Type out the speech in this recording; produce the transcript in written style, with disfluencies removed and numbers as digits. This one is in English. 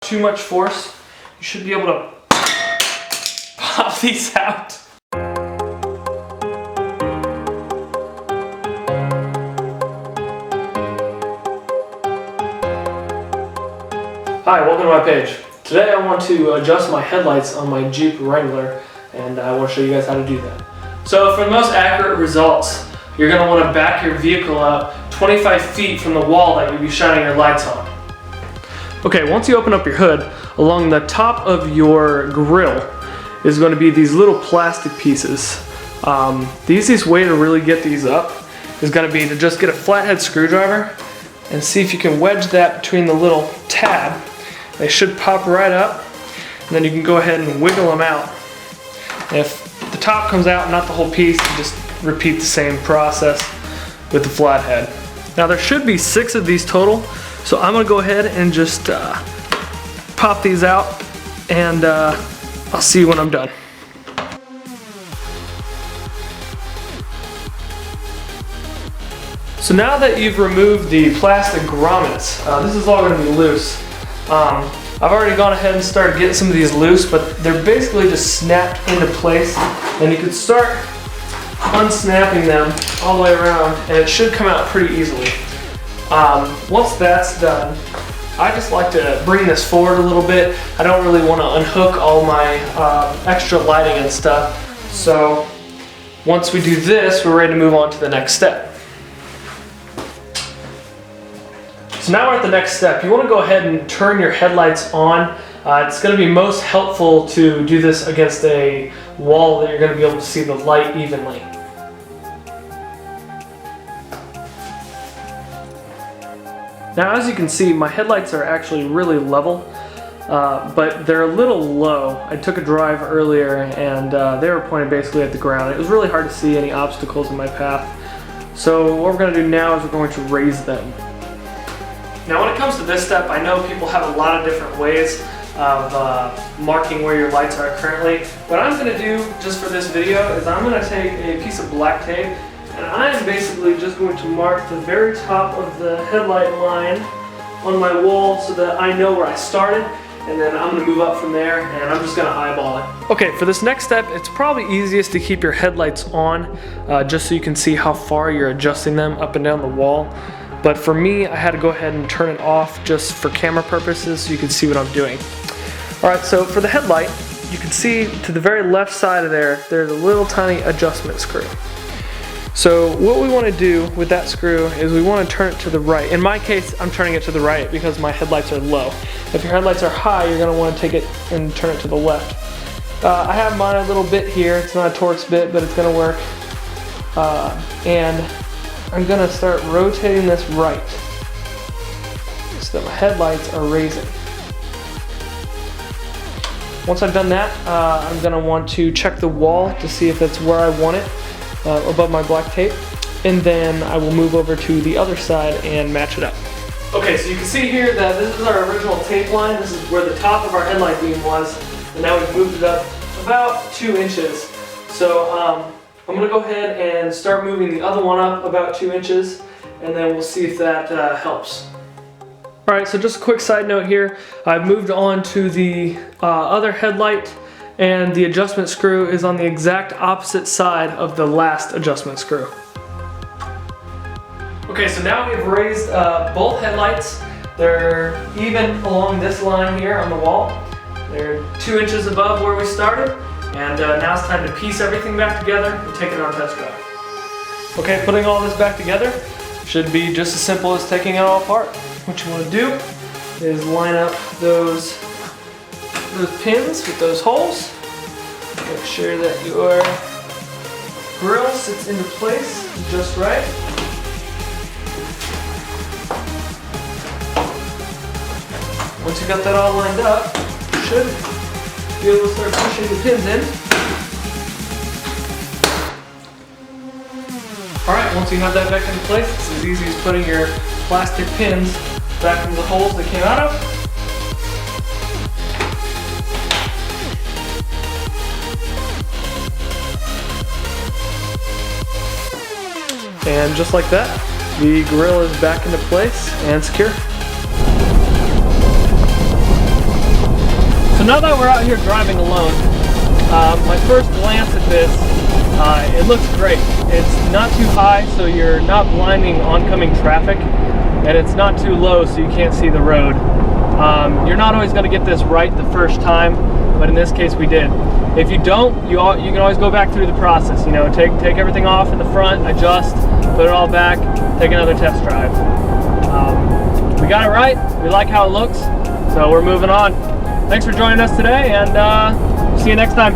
too much force, you should be able to pop these out. Hi, welcome to my page. Today I want to adjust my headlights on my Jeep Wrangler, and I want to show you guys how to do that. So for the most accurate results, you're going to want to back your vehicle up 25 feet from the wall that you'll be shining your lights on. Okay, once you open up your hood, along the top of your grill is going to be these little plastic pieces. The easiest way to really get these up is going to be to just get a flathead screwdriver and see if you can wedge that between the little tab. They should pop right up, and then you can go ahead and wiggle them out. And if the top comes out, not the whole piece, you just repeat the same process with the flathead. Now there should be 6 of these total, so I'm gonna go ahead and just pop these out, and I'll see you when I'm done. So now that you've removed the plastic grommets, this is all going to be loose. I've already gone ahead and started getting some of these loose, but they're basically just snapped into place, and you can start unsnapping them all the way around, and it should come out pretty easily. Once that's done, I just like to bring this forward a little bit. I don't really want to unhook all my extra lighting and stuff, so once we do this, we're ready to move on to the next step. So now we're at the next step. You want to go ahead and turn your headlights on. It's going to be most helpful to do this against a wall that you're going to be able to see the light evenly. Now as you can see, my headlights are actually really level, but they're a little low. I took a drive earlier and they were pointed basically at the ground. It was really hard to see any obstacles in my path. So what we're going to do now is we're going to raise them. Now when it comes to this step, I know people have a lot of different ways of marking where your lights are currently. What I'm going to do just for this video is I'm going to take a piece of black tape, and I'm basically just going to mark the very top of the headlight line on my wall so that I know where I started, and then I'm going to move up from there, and I'm just going to eyeball it. Okay, for this next step, it's probably easiest to keep your headlights on just so you can see how far you're adjusting them up and down the wall. But for me, I had to go ahead and turn it off just for camera purposes so you can see what I'm doing. Alright, so for the headlight, you can see to the very left side of there's a little tiny adjustment screw. So what we want to do with that screw is we want to turn it to the right. In my case, I'm turning it to the right because my headlights are low. If your headlights are high, you're going to want to take it and turn it to the left. I have mine a little bit here. It's not a Torx bit, but it's going to work. And I'm going to start rotating this right so that my headlights are raising. Once I've done that, I'm going to want to check the wall to see if that's where I want it above my black tape, and then I will move over to the other side and match it up. Okay, so you can see here that this is our original tape line. This is where the top of our headlight beam was, and now we've moved it up about 2 inches. So I'm going to go ahead and start moving the other one up about 2 inches, and then we'll see if that helps. Alright, so just a quick side note here. I've moved on to the other headlight, and the adjustment screw is on the exact opposite side of the last adjustment screw. Okay, so now we've raised both headlights. They're even along this line here on the wall. They're 2 inches above where we started. And now it's time to piece everything back together and take it on test drive. Okay, putting all this back together should be just as simple as taking it all apart. What you want to do is line up those pins with those holes. Make sure that your grill sits into place just right. Once you got that all lined up, you should be able to start pushing the pins in. Alright, once you have that back in place, it's as easy as putting your plastic pins back into the holes they came out of. And just like that, the grill is back into place and secure. So now that we're out here driving alone, my first glance at this, it looks great. It's not too high, so you're not blinding oncoming traffic, and it's not too low, so you can't see the road. You're not always going to get this right the first time, but in this case we did. If you don't, you can always go back through the process. You know, take everything off in the front, adjust, put it all back, take another test drive. We got it right. We like how it looks, so we're moving on. Thanks for joining us today, and see you next time.